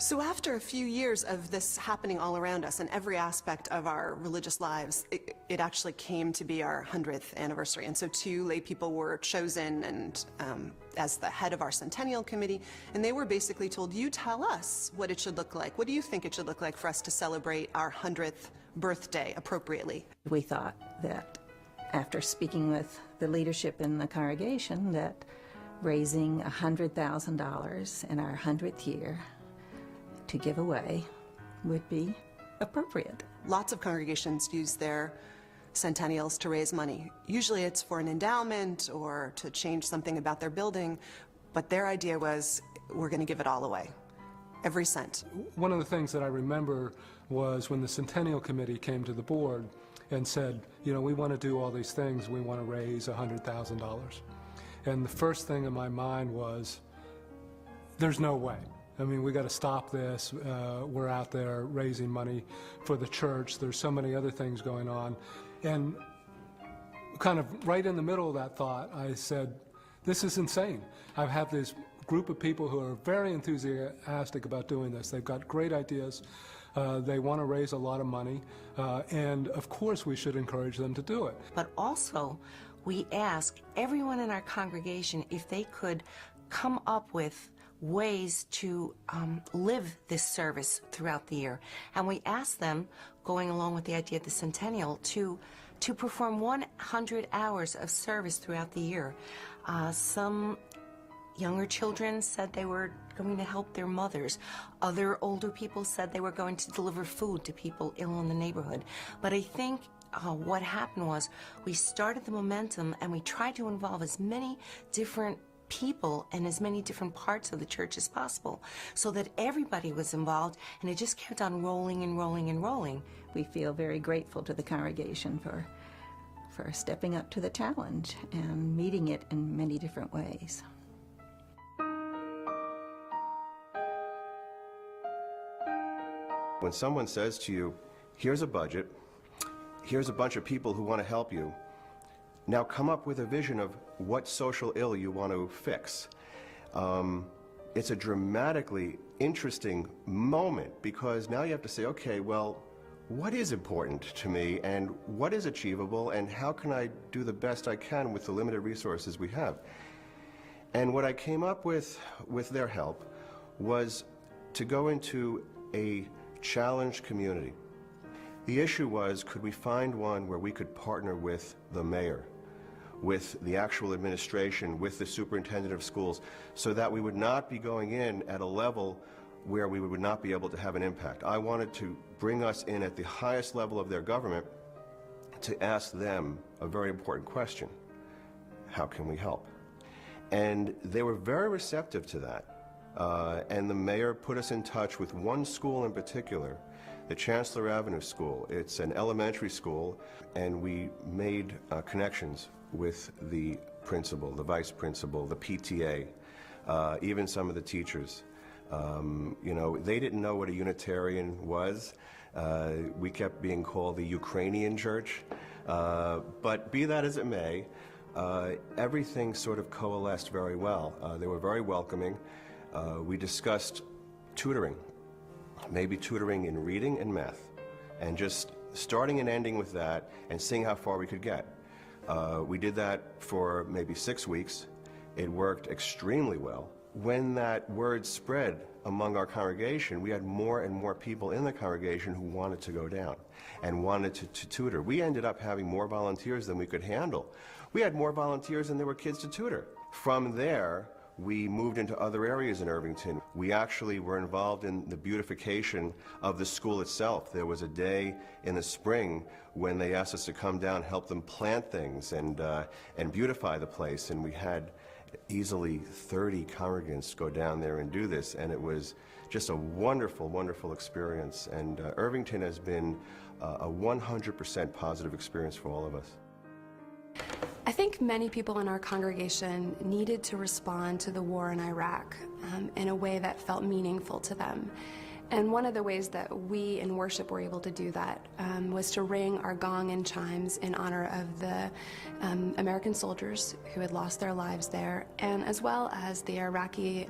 So after a few years of this happening all around us in every aspect of our religious lives, it actually came to be our 100th anniversary. And so 2 lay people were chosen and as the head of our Centennial Committee, and they were basically told, you tell us what it should look like. What do you think it should look like for us to celebrate our 100th birthday appropriately? We thought that after speaking with the leadership in the congregation that raising $100,000 in our 100th year to give away would be appropriate. Lots of congregations use their centennials to raise money. Usually it's for an endowment or to change something about their building, but their idea was, we're going to give it all away, every cent. One of the things that I remember was when the Centennial Committee came to the board and said, you know, we want to do all these things, we want to raise $100,000. And the first thing in my mind was, there's no way. I mean, we got to stop this. We're out there raising money for the church. There's so many other things going on. And kind of right in the middle of that thought, I said, this is insane. I have this group of people who are very enthusiastic about doing this. They've got great ideas. They want to raise a lot of money. And of course, we should encourage them to do it. But also, we asked everyone in our congregation if they could come up with ways to live this service throughout the year. And we asked them, going along with the idea of the Centennial, to perform 100 hours of service throughout the year. Some younger children said they were going to help their mothers. Other older people said they were going to deliver food to people ill in the neighborhood. But I think what happened was we started the momentum and we tried to involve as many different people and as many different parts of the church as possible so that everybody was involved, and it just kept on rolling and rolling and rolling. We feel very grateful to the congregation for stepping up to the challenge and meeting it in many different ways. When someone says to you, here's a budget, here's a bunch of people who want to help you, now come up with a vision of what social ill you want to fix. It's a dramatically interesting moment because now you have to say, okay, well, what is important to me and what is achievable and how can I do the best I can with the limited resources we have? And what I came up with their help was to go into a challenged community. The issue was, could we find one where we could partner with the mayor, with the actual administration, with the superintendent of schools, so that we would not be going in at a level where we would not be able to have an impact. I wanted to bring us in at the highest level of their government to ask them a very important question. How can we help? And they were very receptive to that. And the mayor put us in touch with one school in particular, the Chancellor Avenue School. It's an elementary school, and we made connections with the principal, the vice principal, the PTA, even some of the teachers. You know, they didn't know what a Unitarian was. We kept being called the Ukrainian church. But be that as it may, everything sort of coalesced very well. They were very welcoming. We discussed tutoring, maybe tutoring in reading and math, and just starting and ending with that and seeing how far we could get. We did that for maybe 6 weeks. It worked extremely well. When that word spread among our congregation, we had more and more people in the congregation who wanted to go down and wanted to tutor. We ended up having more volunteers than we could handle. We had more volunteers than there were kids to tutor. From there, we moved into other areas in Irvington. We actually were involved in the beautification of the school itself. There was a day in the spring when they asked us to come down, help them plant things and beautify the place, and we had easily 30 congregants go down there and do this, and it was just a wonderful, wonderful experience. And Irvington has been a 100% positive experience for all of us. I think many people in our congregation needed to respond to the war in Iraq in a way that felt meaningful to them. And one of the ways that we in worship were able to do that was to ring our gong and chimes in honor of the American soldiers who had lost their lives there, and as well as the Iraqi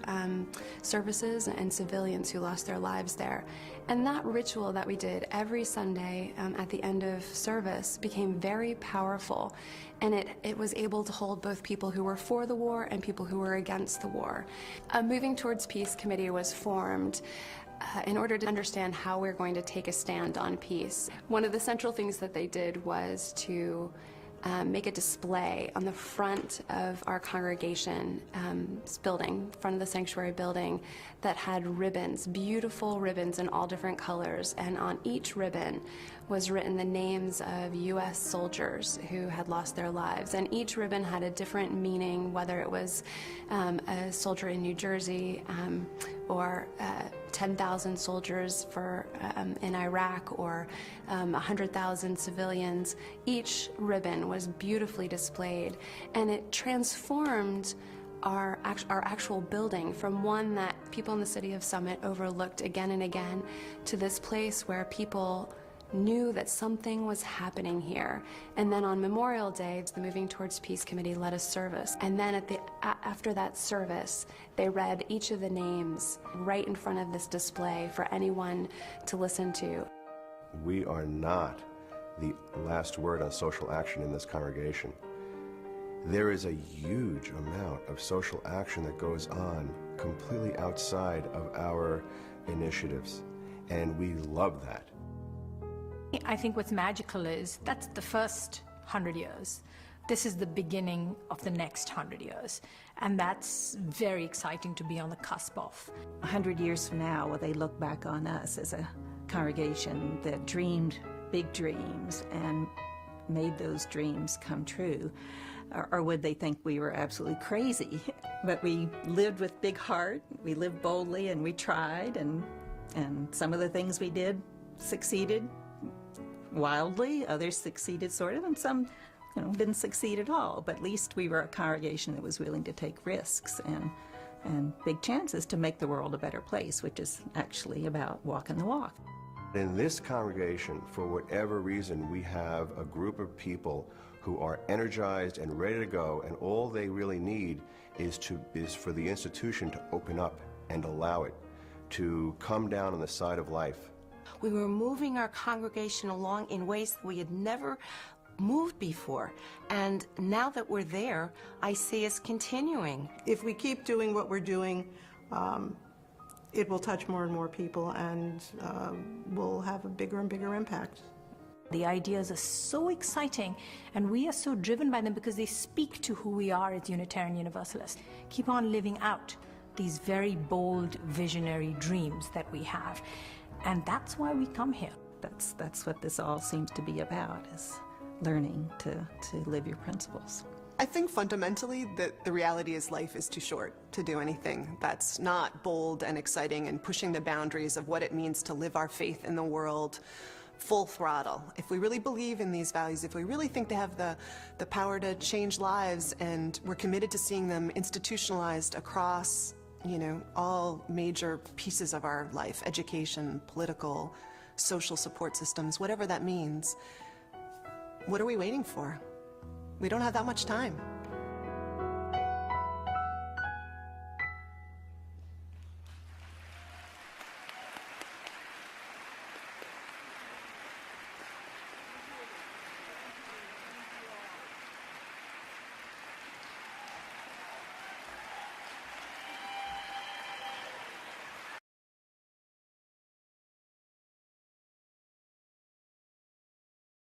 services and civilians who lost their lives there. And that ritual that we did every Sunday at the end of service became very powerful, and it was able to hold both people who were for the war and people who were against the war. A Moving Towards Peace committee was formed in order to understand how we're going to take a stand on peace. One of the central things that they did was to make a display on the front of our congregation building, front of the sanctuary building, that had ribbons, beautiful ribbons in all different colors, and on each ribbon was written the names of U.S. soldiers who had lost their lives, and each ribbon had a different meaning, whether it was a soldier in New Jersey or 10,000 soldiers in Iraq, or 100,000 civilians. Each ribbon was beautifully displayed, and it transformed our actual building from one that people in the city of Summit overlooked again and again to this place where people knew that something was happening here. And then on Memorial Day, the Moving Towards Peace Committee led a service. And then after that service, they read each of the names right in front of this display for anyone to listen to. We are not the last word on social action in this congregation. There is a huge amount of social action that goes on completely outside of our initiatives, and we love that. I think what's magical is that's the first 100 years. This is the beginning of the next 100 years. And that's very exciting to be on the cusp of. 100 years from now, will they look back on us as a congregation that dreamed big dreams and made those dreams come true? Or would they think we were absolutely crazy? But we lived with big heart, we lived boldly, and we tried, and some of the things we did succeeded wildly, others succeeded sort of, and some didn't succeed at all. But at least we were a congregation that was willing to take risks and big chances to make the world a better place, which is actually about walking the walk. In this congregation, for whatever reason, we have a group of people who are energized and ready to go, and all they really need is for the institution to open up and allow it to come down on the side of life. We were moving our congregation along in ways that we had never moved before. And now that we're there, I see us continuing. If we keep doing what we're doing, it will touch more and more people, and we'll have a bigger and bigger impact. The ideas are so exciting, and we are so driven by them because they speak to who we are as Unitarian Universalists. Keep on living out these very bold, visionary dreams that we have. And that's why we come here. That's what this all seems to be about, is learning to live your principles. I think fundamentally that the reality is life is too short to do anything that's not bold and exciting and pushing the boundaries of what it means to live our faith in the world full throttle. If we really believe in these values, if we really think they have the power to change lives, and we're committed to seeing them institutionalized across all major pieces of our life, education, political, social support systems, whatever that means, what are we waiting for? We don't have that much time.